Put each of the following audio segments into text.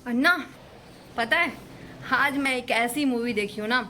अन्ना, पता है आज मैं एक ऐसी मूवी देखी हूँ ना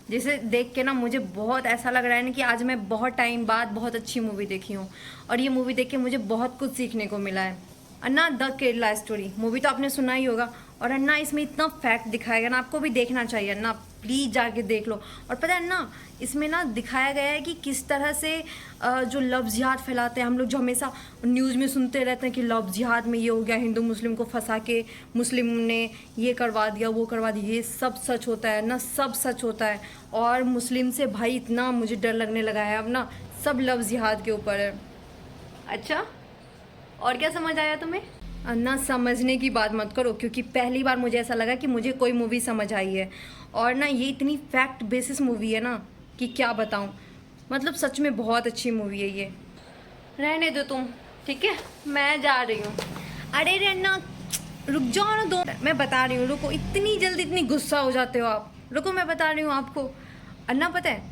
जिसे देख के ना मुझे बहुत ऐसा लग रहा है ना कि आज मैं बहुत टाइम बाद बहुत अच्छी मूवी देखी हूँ। और ये मूवी देख के मुझे बहुत कुछ सीखने को मिला है। अन्ना, द केरला स्टोरी मूवी तो आपने सुना ही होगा। और अन्ना, इसमें इतना फैक्ट दिखाया गया ना, आपको भी देखना चाहिए अन्ना, प्लीज़ जाके देख लो। और पता है अन्ना, इसमें ना दिखाया गया है कि किस तरह से जो लव जिहाद फैलाते हैं हम लोग, जो हमेशा न्यूज़ में सुनते रहते हैं कि लव जिहाद में ये हो गया, हिंदू मुस्लिम को फंसा के मुस्लिम ने ये करवा दिया वो करवा दिया, ये सब सच होता है ना, सब सच होता है। और मुस्लिम से भाई इतना मुझे डर लगने लगा है अब ना, सब लव जिहाद के ऊपर है। अच्छा, और क्या समझ आया तुम्हें? ना समझने की बात मत करो, क्योंकि पहली बार मुझे ऐसा लगा कि मुझे कोई मूवी समझ आई है। और ना ये इतनी फैक्ट बेसिस मूवी है ना कि क्या बताऊं, मतलब सच में बहुत अच्छी मूवी है ये। रहने दो तुम, ठीक है, मैं जा रही हूँ। अरे रहना, रुक जाओ ना दो, मैं बता रही हूँ, रुको, इतनी जल्दी इतनी गुस्सा हो जाते हो आप, रुको मैं बता रही हूँ आपको। अन्ना, पता है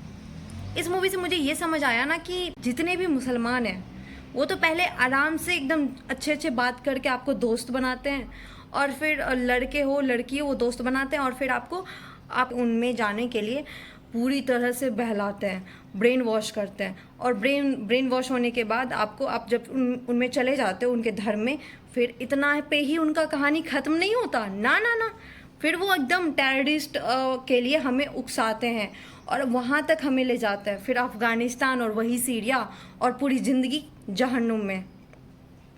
इस मूवी से मुझे ये समझ आया ना कि जितने भी मुसलमान हैं वो तो पहले आराम से एकदम अच्छे अच्छे बात करके आपको दोस्त बनाते हैं, और फिर लड़के हो लड़की हो वो दोस्त बनाते हैं, और फिर आप उनमें जाने के लिए पूरी तरह से बहलाते हैं, ब्रेन वॉश करते हैं। और ब्रेन वॉश होने के बाद आप जब उनमें चले जाते हो उनके धर्म में, फिर इतना पे ही उनका कहानी ख़त्म नहीं होता, ना ना ना, फिर वो एकदम टेररिस्ट के लिए हमें उकसाते हैं और वहाँ तक हमें ले जाते हैं, फिर अफ़गानिस्तान और वही सीरिया, और पूरी ज़िंदगी जहन्नुम में।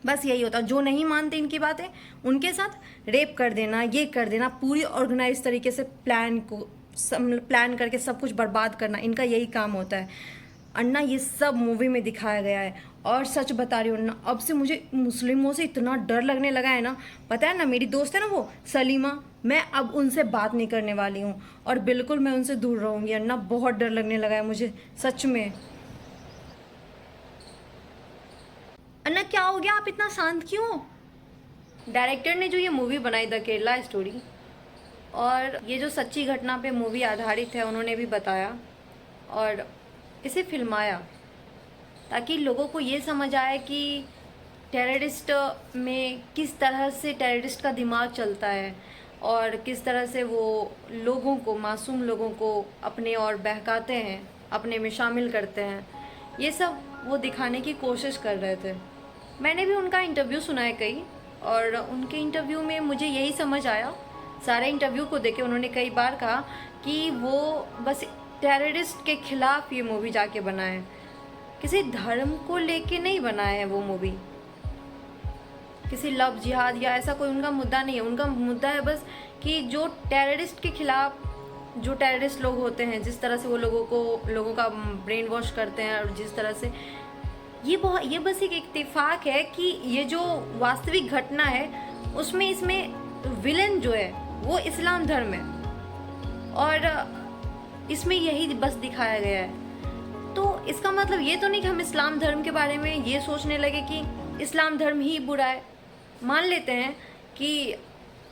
बस यही होता, जो नहीं मानते इनकी बातें उनके साथ रेप कर देना, ये कर देना, पूरी ऑर्गेनाइज तरीके से प्लान करके सब कुछ बर्बाद करना, इनका यही काम होता है। अन्ना, ये सब मूवी में दिखाया गया है। और सच बता रही हूँ अन्ना, अब से मुझे मुस्लिमों से इतना डर लगने लगा है ना, पता है ना, मेरी दोस्त है ना वो सलीमा, मैं अब उनसे बात नहीं करने वाली हूँ, और बिल्कुल मैं उनसे दूर रहूँगी अन्ना, बहुत डर लगने लगा है मुझे सच में। अन्ना, क्या हो गया, आप इतना शांत क्यों हो? डायरेक्टर ने जो ये मूवी बनाई द केरला स्टोरी, और ये जो सच्ची घटना पे मूवी आधारित है, उन्होंने भी बताया और इसे फिल्माया ताकि लोगों को ये समझ आए कि टेररिस्ट में किस तरह से टेररिस्ट का दिमाग चलता है, और किस तरह से वो लोगों को, मासूम लोगों को अपने और बहकाते हैं, अपने में शामिल करते हैं। ये सब वो दिखाने की कोशिश कर रहे थे। मैंने भी उनका इंटरव्यू सुना है कई, और उनके इंटरव्यू में मुझे यही समझ आया, सारे इंटरव्यू को देखे उन्होंने कई बार कहा कि वो बस टेररिस्ट के खिलाफ ये मूवी जाके बनाए, किसी धर्म को लेके नहीं बनाए हैं वो मूवी, किसी लव जिहाद या ऐसा कोई उनका मुद्दा नहीं है। उनका मुद्दा है बस कि जो टेररिस्ट के खिलाफ, जो टेररिस्ट लोग होते हैं, जिस तरह से वो लोगों का ब्रेन वॉश करते हैं, और जिस तरह से ये बस एक इत्तेफाक है कि ये जो वास्तविक घटना है उसमें इसमें विलन जो है वो इस्लाम धर्म है, और इसमें यही बस दिखाया गया है। तो इसका मतलब ये तो नहीं कि हम इस्लाम धर्म के बारे में ये सोचने लगे कि इस्लाम धर्म ही बुरा है। मान लेते हैं कि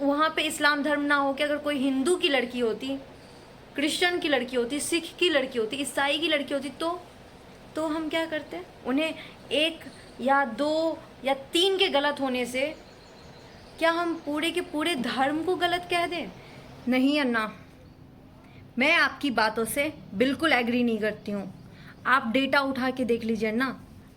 वहाँ पे इस्लाम धर्म ना हो, कि अगर कोई हिंदू की लड़की होती, क्रिश्चियन की लड़की होती, सिख की लड़की होती, ईसाई की लड़की होती, तो हम क्या करते हैं, उन्हें एक या दो या तीन के गलत होने से क्या हम पूरे के पूरे धर्म को गलत कह दें? नहीं अन्ना, मैं आपकी बातों से बिल्कुल एग्री नहीं करती हूँ। आप डेटा उठा के देख लीजिए ना,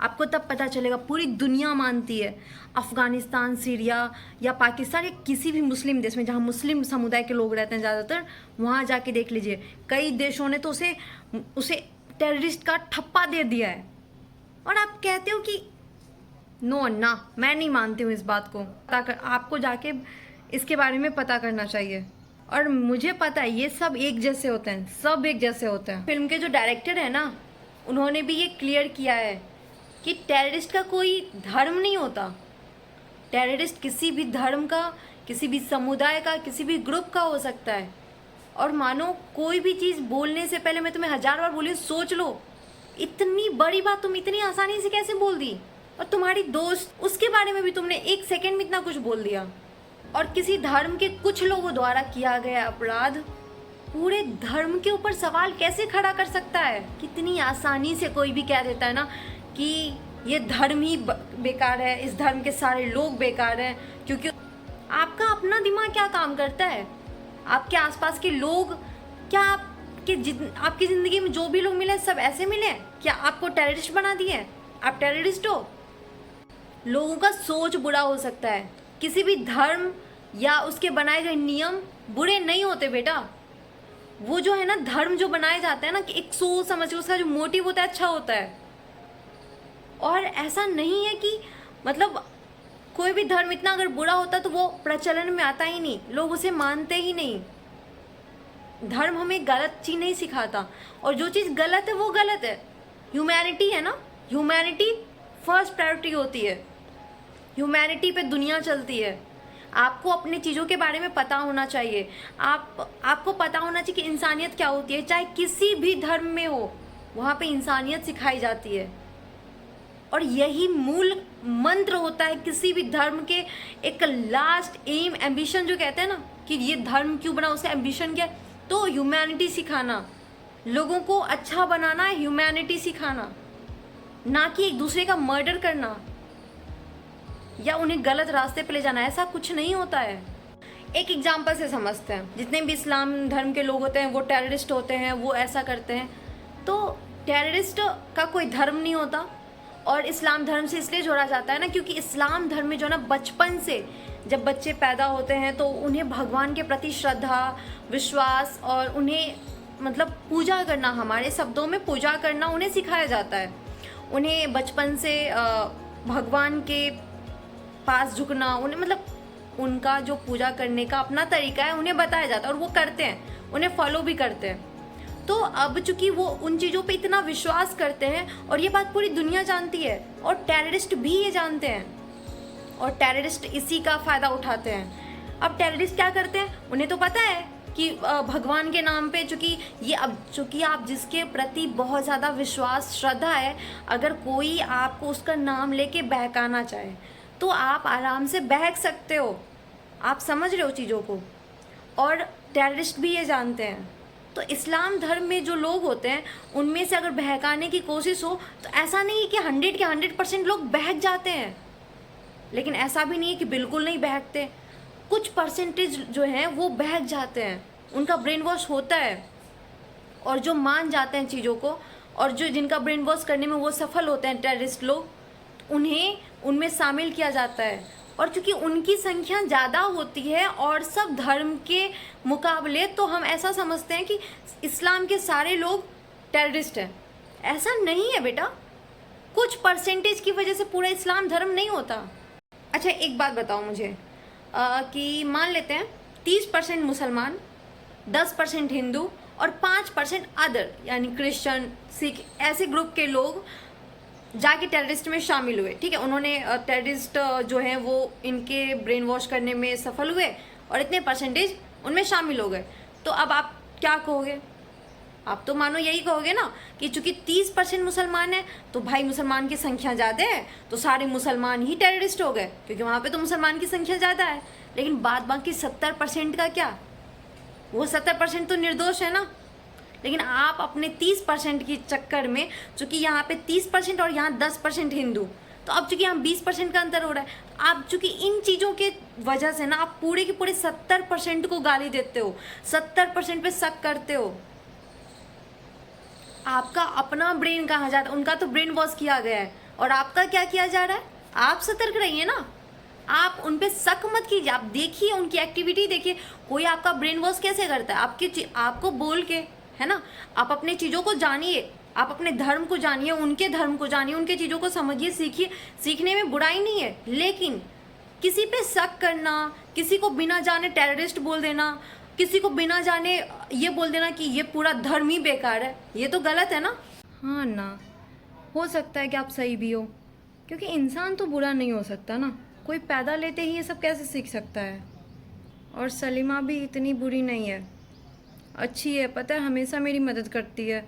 आपको तब पता चलेगा। पूरी दुनिया मानती है, अफ़गानिस्तान, सीरिया या पाकिस्तान या किसी भी मुस्लिम देश में जहाँ मुस्लिम समुदाय के लोग रहते हैं ज़्यादातर, वहाँ जाके देख लीजिए, कई देशों ने तो उसे टेररिस्ट का ठप्पा दे दिया है। और आप कहते हो कि नो अन्ना, मैं नहीं मानती हूँ इस बात को। आपको जाके इसके बारे में पता करना चाहिए। और मुझे पता है ये सब एक जैसे होते हैं, सब एक जैसे होते हैं। फिल्म के जो डायरेक्टर है ना, उन्होंने भी ये क्लियर किया है कि टेररिस्ट का कोई धर्म नहीं होता। टेररिस्ट किसी भी धर्म का, किसी भी समुदाय का, किसी भी ग्रुप का हो सकता है। और मानो कोई भी चीज़ बोलने से पहले, मैं तुम्हें 1000 बार बोली, सोच लो। इतनी बड़ी बात तुम इतनी आसानी से कैसे बोल दी? और तुम्हारी दोस्त, उसके बारे में भी तुमने 1 सेकंड में इतना कुछ बोल दिया। और किसी धर्म के कुछ लोगों द्वारा किया गया अपराध पूरे धर्म के ऊपर सवाल कैसे खड़ा कर सकता है? कितनी आसानी से कोई भी कह देता है ना कि ये धर्म ही बेकार है, इस धर्म के सारे लोग बेकार हैं, क्योंकि आपका अपना दिमाग क्या काम करता है? आपके आसपास के लोग, क्या आपकी ज़िंदगी में जो भी लोग मिले सब ऐसे मिले? क्या आपको टेररिस्ट बना दिए? आप टेररिस्ट हो? लोगों का सोच बुरा हो सकता है, किसी भी धर्म या उसके बनाए गए नियम बुरे नहीं होते बेटा। वो जो है ना, धर्म जो बनाए जाते हैं ना, कि एक सोच समझ के उसका जो मोटिव होता है अच्छा होता है। और ऐसा नहीं है कि मतलब कोई भी धर्म इतना अगर बुरा होता तो वो प्रचलन में आता ही नहीं, लोग उसे मानते ही नहीं। धर्म हमें गलत चीज़ नहीं सिखाता, और जो चीज़ गलत है वो गलत है। ह्यूमैनिटी है ना, ह्यूमैनिटी फर्स्ट प्रायोरिटी होती है, ह्यूमैनिटी पे दुनिया चलती है। आपको अपने चीज़ों के बारे में पता होना चाहिए। आपको पता होना चाहिए कि इंसानियत क्या होती है। चाहे किसी भी धर्म में हो, वहाँ पे इंसानियत सिखाई जाती है, और यही मूल मंत्र होता है किसी भी धर्म के। एक लास्ट एम, एम्बिशन जो कहते हैं ना कि ये धर्म क्यों बना, उसका एम्बिशन क्या है, तो ह्यूमैनिटी सिखाना, लोगों को अच्छा बनाना, ह्यूमैनिटी सिखाना, ना कि एक दूसरे का मर्डर करना या उन्हें गलत रास्ते पे ले जाना। ऐसा कुछ नहीं होता है। एक एग्जाम्पल से समझते हैं, जितने भी इस्लाम धर्म के लोग होते हैं वो टेररिस्ट होते हैं, वो ऐसा करते हैं। तो टेररिस्ट का कोई धर्म नहीं होता, और इस्लाम धर्म से इसलिए जोड़ा जाता है ना, क्योंकि इस्लाम धर्म में जो ना बचपन से जब बच्चे पैदा होते हैं तो उन्हें भगवान के प्रति श्रद्धा, विश्वास और उन्हें मतलब पूजा करना, हमारे शब्दों में पूजा करना उन्हें सिखाया जाता है। उन्हें बचपन से भगवान के पास झुकना, उन्हें मतलब उनका जो पूजा करने का अपना तरीका है उन्हें बताया जाता है, और वो करते हैं, उन्हें फॉलो भी करते हैं। तो अब चूंकि वो उन चीज़ों पे इतना विश्वास करते हैं, और ये बात पूरी दुनिया जानती है, और टेररिस्ट भी ये जानते हैं, और टेररिस्ट इसी का फ़ायदा उठाते हैं। अब टेररिस्ट क्या करते हैं, उन्हें तो पता है कि भगवान के नाम पे चूँकि आप जिसके प्रति बहुत ज़्यादा विश्वास, श्रद्धा है, अगर कोई आपको उसका नाम लेके बहकाना चाहे तो आप आराम से बहक सकते हो। आप समझ रहे हो चीज़ों को, और टेररिस्ट भी ये जानते हैं। तो इस्लाम धर्म में जो लोग होते हैं उनमें से अगर बहकाने की कोशिश हो तो ऐसा नहीं है कि 100 के 100% लोग बहक जाते हैं, लेकिन ऐसा भी नहीं है कि बिल्कुल नहीं बहकते। कुछ परसेंटेज जो हैं वो बहक जाते हैं, उनका ब्रेन वॉश होता है, और जो मान जाते हैं चीज़ों को, और जो जिनका ब्रेन वॉश करने में वो सफल होते हैं टेररिस्ट लोग, उन्हें उनमें शामिल किया जाता है। और चूंकि उनकी संख्या ज़्यादा होती है और सब धर्म के मुकाबले, तो हम ऐसा समझते हैं कि इस्लाम के सारे लोग टेररिस्ट हैं। ऐसा नहीं है बेटा, कुछ परसेंटेज की वजह से पूरा इस्लाम धर्म नहीं होता। अच्छा एक बात बताओ मुझे, कि मान लेते हैं 30% मुसलमान, 10% हिंदू और 5% अदर यानी क्रिश्चियन, सिख, ऐसे ग्रुप के लोग जाके टेररिस्ट में शामिल हुए। ठीक है, उन्होंने टेररिस्ट जो है वो इनके ब्रेन वॉश करने में सफल हुए, और इतने परसेंटेज उनमें शामिल हो गए। तो अब आप क्या कहोगे? आप तो मानो यही कहोगे ना कि चूंकि 30% मुसलमान है तो भाई मुसलमान की संख्या ज़्यादा है तो सारे मुसलमान ही टेररिस्ट हो गए, क्योंकि वहाँ पे तो मुसलमान की संख्या ज़्यादा है। लेकिन बाद बाकी 70% का क्या? वो 70% तो निर्दोष है ना। लेकिन आप अपने 30% के चक्कर में, चूंकि यहाँ पे 30% और यहाँ 10% हिंदू, तो अब चूंकि यहाँ 20% का अंतर हो रहा है, आप चूंकि इन चीज़ों के वजह से ना आप पूरे के पूरे 70% को गाली देते हो, 70% पे शक करते हो। आपका अपना ब्रेन कहाँ जाता है? उनका तो ब्रेन वॉश किया गया है, और आपका क्या किया जा रहा है? आप सतर्क रहिए ना, आप उन पे शक मत कीजिए। आप देखिए, उनकी एक्टिविटी देखिए। कोई आपका ब्रेन वॉश कैसे करता है? आपको बोल के, है ना। आप अपने चीज़ों को जानिए, आप अपने धर्म को जानिए, उनके धर्म को जानिए, उनके चीज़ों को समझिए, सीखिए। सीखने में बुराई नहीं है, लेकिन किसी पे शक करना, किसी को बिना जाने टेररिस्ट बोल देना, किसी को बिना जाने ये बोल देना कि ये पूरा धर्म ही बेकार है, ये तो गलत है ना। हाँ ना, हो सकता है कि आप सही भी हो, क्योंकि इंसान तो बुरा नहीं हो सकता ना। कोई पैदा लेते ही ये सब कैसे सीख सकता है? और सलीमा भी इतनी बुरी नहीं है, अच्छी है, पता है, हमेशा मेरी मदद करती है।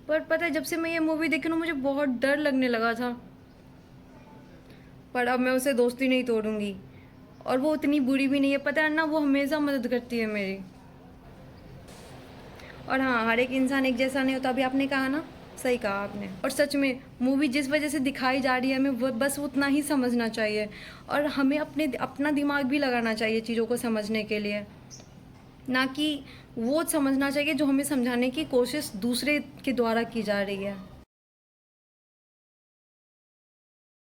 पर पता है, जब से मैं ये मूवी देखी ना मुझे बहुत डर लगने लगा था। पर अब मैं उसे दोस्ती नहीं तोड़ूंगी, और वो उतनी बुरी भी नहीं है, पता है ना, वो हमेशा मदद करती है मेरी। और हाँ, हर एक इंसान एक जैसा नहीं होता, अभी आपने कहा ना सही कहा आपने। और सच में मूवी जिस वजह से दिखाई जा रही है हमें वो बस उतना ही समझना चाहिए, और हमें अपना दिमाग भी लगाना चाहिए चीज़ों को समझने के लिए, ना कि वो समझना चाहिए जो हमें समझाने की कोशिश दूसरे के द्वारा की जा रही है।